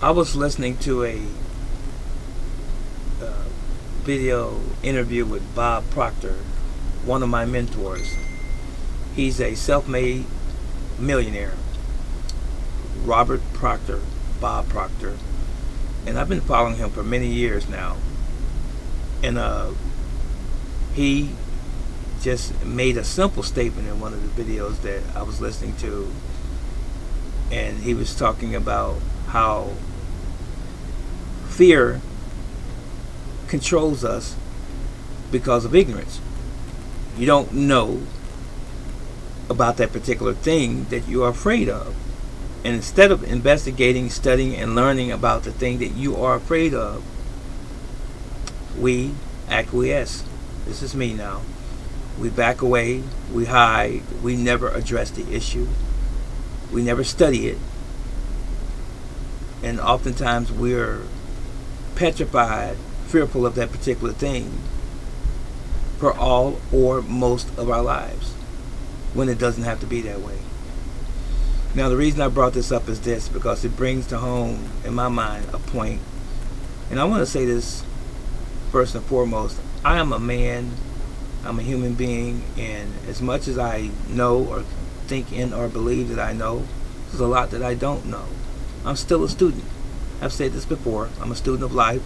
I was listening to a video interview with Bob Proctor, one of my mentors. He's a self-made millionaire. Robert Proctor, Bob Proctor. And I've been following him for many years now. And he just made a simple statement in one of the videos that I was listening to. And he was talking about how fear controls us because of ignorance. You don't know about that particular thing that you are afraid of. And instead of investigating, studying, and learning about the thing that you are afraid of, we acquiesce. This is me now. We back away, we hide, we never address the issue, we never study it, and oftentimes we're petrified, fearful of that particular thing for all or most of our lives, when it doesn't have to be that way. Now, the reason I brought this up is this, because it brings to home in my mind a point, and I want to say this first and foremost. I am a man, I'm a human being, and as much as I know or think in or believe that I know, there's a lot that I don't know. I'm still a student. I've said this before. I'm a student of life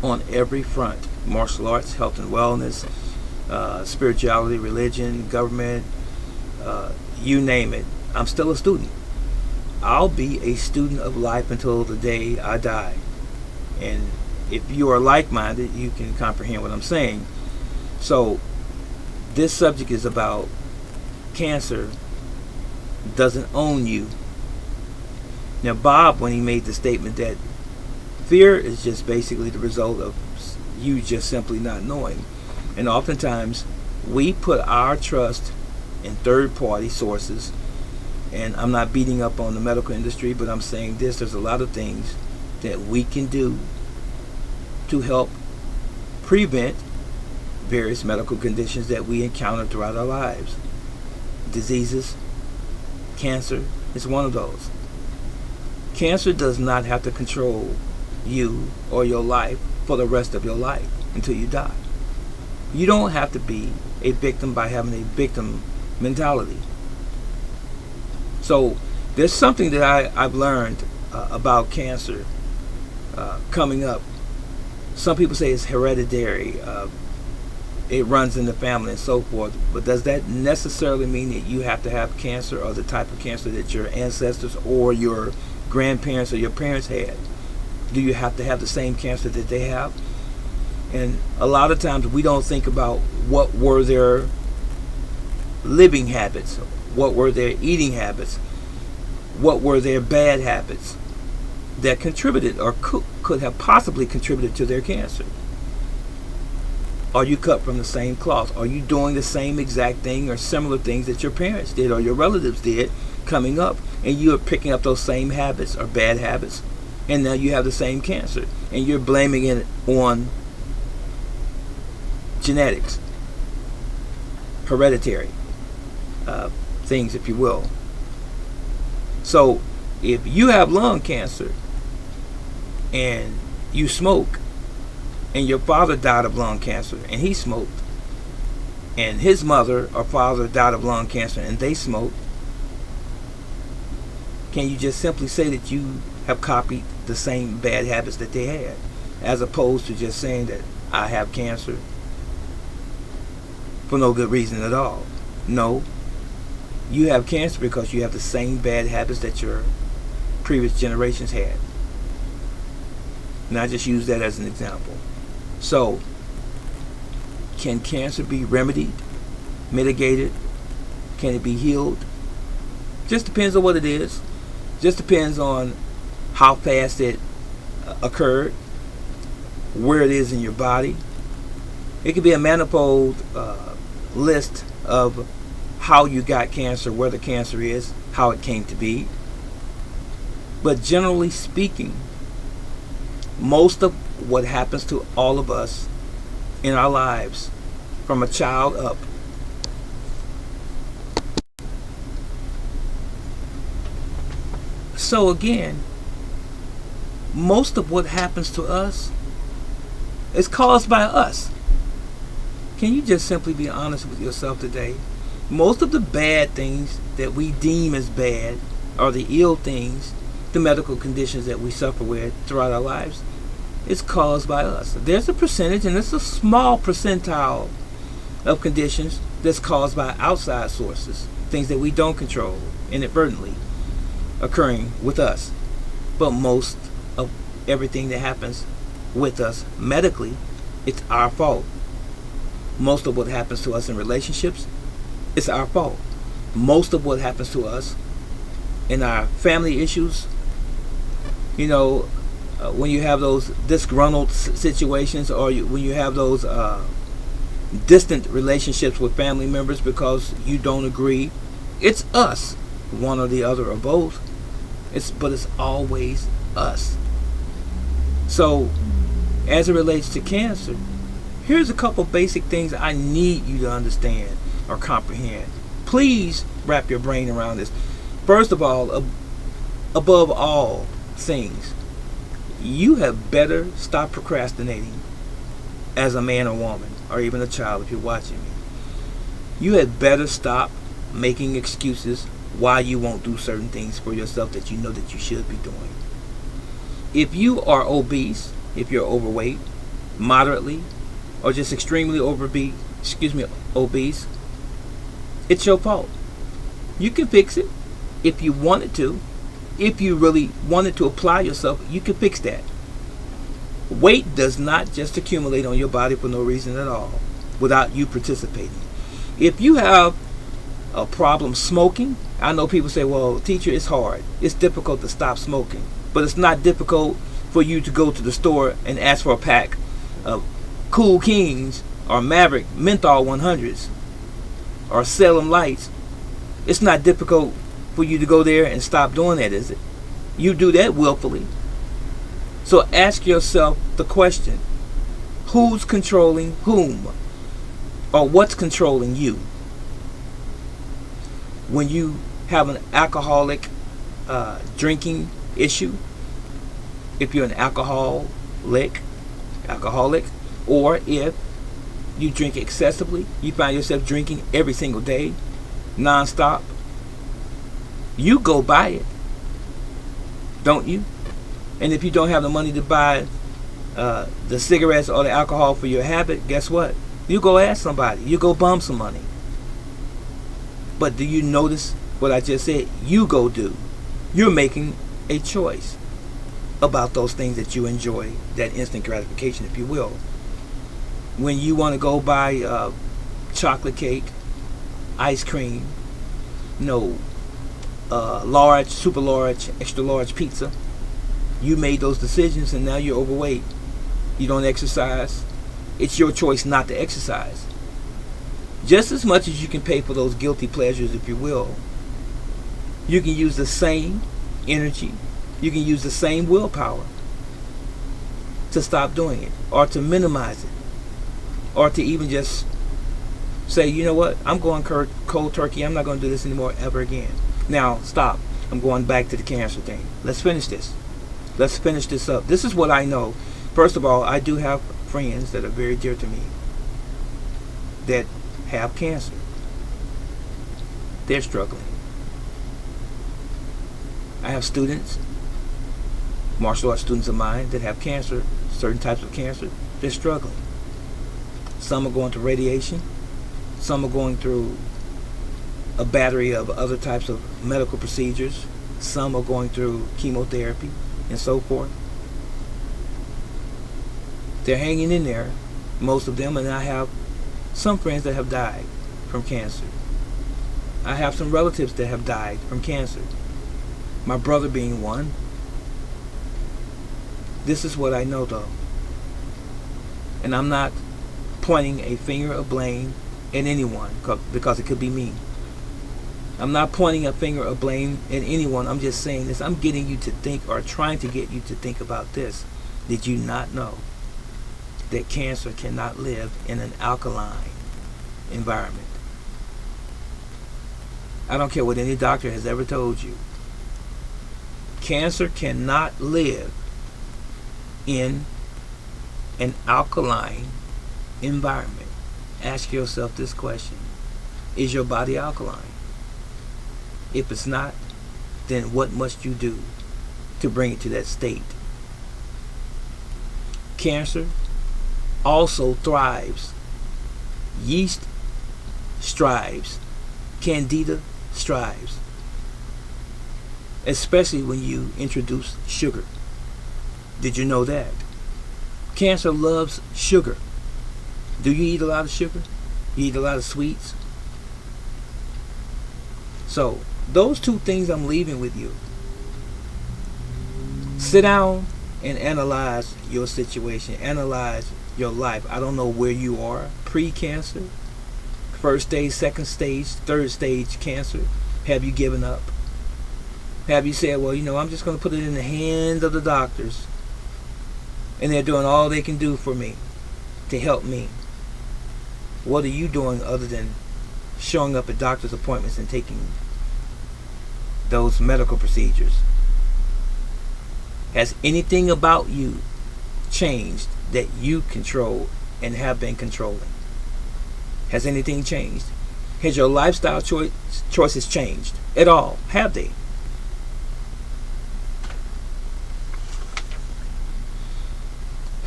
on every front: martial arts, health and wellness, spirituality, religion, government, you name it. I'm still a student. I'll be a student of life until the day I die. And if you are like-minded, you can comprehend what I'm saying. So this subject is about cancer doesn't own you. Now, Bob, when he made the statement that fear is just basically the result of you just simply not knowing. And oftentimes we put our trust in third-party sources. And I'm not beating up on the medical industry, but I'm saying this: there's a lot of things that we can do to help prevent various medical conditions that we encounter throughout our lives. Diseases, cancer is one of those. Cancer does not have to control you or your life for the rest of your life until you die. You don't have to be a victim by having a victim mentality. So there's something that I've learned about cancer coming up. Some people say it's hereditary. It runs in the family and so forth. But does that necessarily mean that you have to have cancer, or the type of cancer that your ancestors or your grandparents or your parents had? Do you have to have the same cancer that they have? And a lot of times we don't think about what were their living habits, what were their eating habits, what were their bad habits that contributed or could have possibly contributed to their cancer. Are you cut from the same cloth? Are you doing the same exact thing or similar things that your parents did or your relatives did coming up, and you are picking up those same habits or bad habits, and now you have the same cancer, and you're blaming it on genetics, hereditary things, if you will. So if you have lung cancer and you smoke, and your father died of lung cancer and he smoked, and his mother or father died of lung cancer and they smoked, can you just simply say that you have copied the same bad habits that they had, as opposed to just saying that I have cancer for no good reason at all? No. You have cancer because you have the same bad habits that your previous generations had. And I just use that as an example. So, can cancer be remedied, mitigated? Can it be healed? Just depends on what it is. Just depends on how fast it occurred, where it is in your body. It could be a manifold list of how you got cancer, where the cancer is, how it came to be. But generally speaking, most of what happens to all of us in our lives, from a child up, so again, most of what happens to us is caused by us. Can you just simply be honest with yourself today? Most of the bad things that we deem as bad, or the ill things, the medical conditions that we suffer with throughout our lives, is caused by us. There's a percentage, and it's a small percentile of conditions that's caused by outside sources, things that we don't control, inadvertently occurring with us. But most of everything that happens with us medically, it's our fault. Most of what happens to us in relationships, it's our fault. Most of what happens to us in our family issues, when you have those disgruntled situations, or when you have those distant relationships with family members because you don't agree, it's us, one or the other or both. But it's always us. So, as it relates to cancer, here's a couple basic things I need you to understand or comprehend. Please wrap your brain around this. First of all, above all things, you have better stop procrastinating as a man or woman, or even a child if you're watching me. You had better stop making excuses why you won't do certain things for yourself that you know that you should be doing. If you are obese, if you're overweight, moderately, or just extremely obese, it's your fault. You can fix it if you wanted to. If you really wanted to apply yourself, you can fix that. Weight does not just accumulate on your body for no reason at all without you participating. If you have a problem smoking, I know people say, well, teacher, it's hard. It's difficult to stop smoking. But it's not difficult for you to go to the store and ask for a pack of Cool Kings or Maverick Menthol 100s or Salem Lights. It's not difficult for you to go there and stop doing that, is it? You do that willfully. So ask yourself the question, who's controlling whom? Or what's controlling you? When you have an alcoholic drinking issue, if you're an alcoholic, or if you drink excessively, you find yourself drinking every single day, non-stop, you go buy it, don't you? And if you don't have the money to buy the cigarettes or the alcohol for your habit, guess what? You go ask somebody. You go bum some money. But do you notice what I just said? You go do. You're making a choice about those things that you enjoy, that instant gratification, if you will. When you want to go buy chocolate cake, ice cream, large, super large, extra large pizza, you made those decisions and now you're overweight. You don't exercise. It's your choice not to exercise. Just as much as you can pay for those guilty pleasures, if you will, you can use the same energy, you can use the same willpower to stop doing it, or to minimize it, or to even just say, you know what, I'm going cold turkey, I'm not going to do this anymore ever again. Now, stop. I'm going back to the cancer thing. Let's finish this. Let's finish this up. This is what I know. First of all, I do have friends that are very dear to me that have cancer. They're struggling. I have students, martial arts students of mine, that have cancer, certain types of cancer. They're struggling. Some are going through radiation. Some are going through a battery of other types of medical procedures. Some are going through chemotherapy and so forth. They're hanging in there, most of them, and I have some friends that have died from cancer. I have some relatives that have died from cancer. My brother being one. This is what I know, though. And I'm not pointing a finger of blame at anyone, because it could be me. I'm not pointing a finger of blame at anyone. I'm just saying this. I'm getting you to think, or trying to get you to think about this. Did you not know that cancer cannot live in an alkaline environment? I don't care what any doctor has ever told you. Cancer cannot live in an alkaline environment. Ask yourself this question: is your body alkaline? If it's not, then what must you do to bring it to that state? Cancer also thrives. Yeast strives. Candida strives. Especially when you introduce sugar. Did you know that? Cancer loves sugar. Do you eat a lot of sugar? You eat a lot of sweets? So, those two things I'm leaving with you. Sit down and analyze your situation. Analyze your life. I don't know where you are. Pre-cancer, first stage, second stage, third stage cancer. Have you given up? Have you said, well, I'm just going to put it in the hands of the doctors, and they're doing all they can do for me to help me? What are you doing other than showing up at doctor's appointments and taking those medical procedures? Has anything about you changed that you control and have been controlling? Has anything changed? Has your lifestyle choices changed at all? Have they?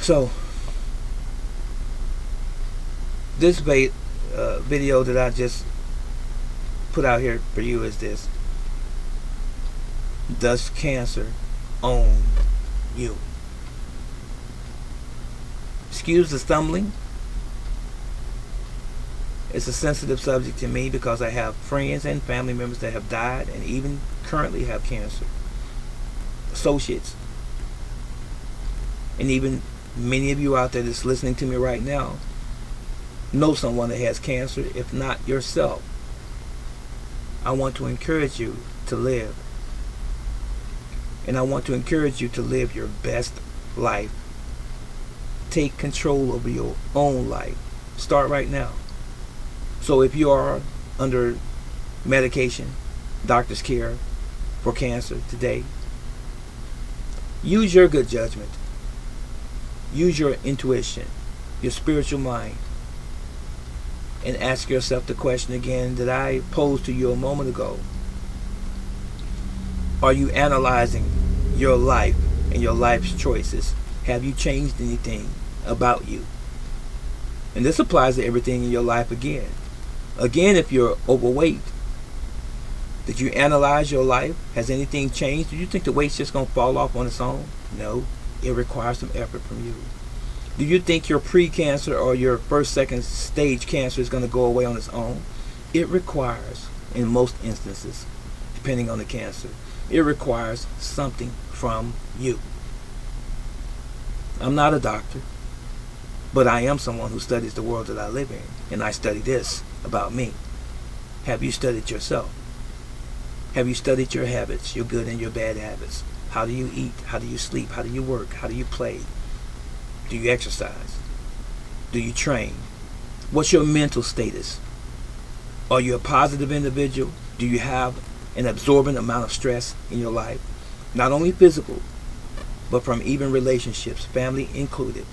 So, this video that I just put out here for you is this: does cancer own you? Excuse the stumbling. It's a sensitive subject to me because I have friends and family members that have died and even currently have cancer. Associates. And even many of you out there that's listening to me right now know someone that has cancer, if not yourself. I want to encourage you to live. And I want to encourage you to live your best life. Take control over your own life. Start right now. So if you are under medication, doctor's care for cancer today, use your good judgment. Use your intuition, your spiritual mind, and ask yourself the question again that I posed to you a moment ago. Are you analyzing your life and your life's choices? Have you changed anything about you? And this applies to everything in your life again. Again, if you're overweight, did you analyze your life? Has anything changed? Do you think the weight's just going to fall off on its own? No. It requires some effort from you. Do you think your pre-cancer or your first, second stage cancer is going to go away on its own? It requires, in most instances, depending on the cancer, it requires something from you. I'm not a doctor, but I am someone who studies the world that I live in, and I study this about me. Have you studied yourself? Have you studied your habits, your good and your bad habits? How do you eat? How do you sleep? How do you work? How do you play? Do you exercise? Do you train? What's your mental status? Are you a positive individual? Do you have an absorbent amount of stress in your life? Not only physical, but from even relationships, family included,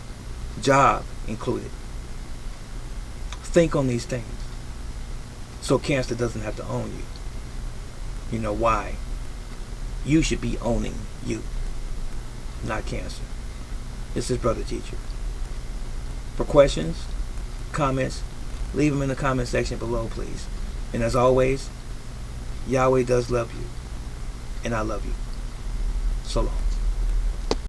job included. Think on these things so cancer doesn't have to own you. You know why? You should be owning you, not cancer. This is Brother Teacher. For questions, comments, leave them in the comment section below, please. And as always, Yahweh does love you, and I love you. So long.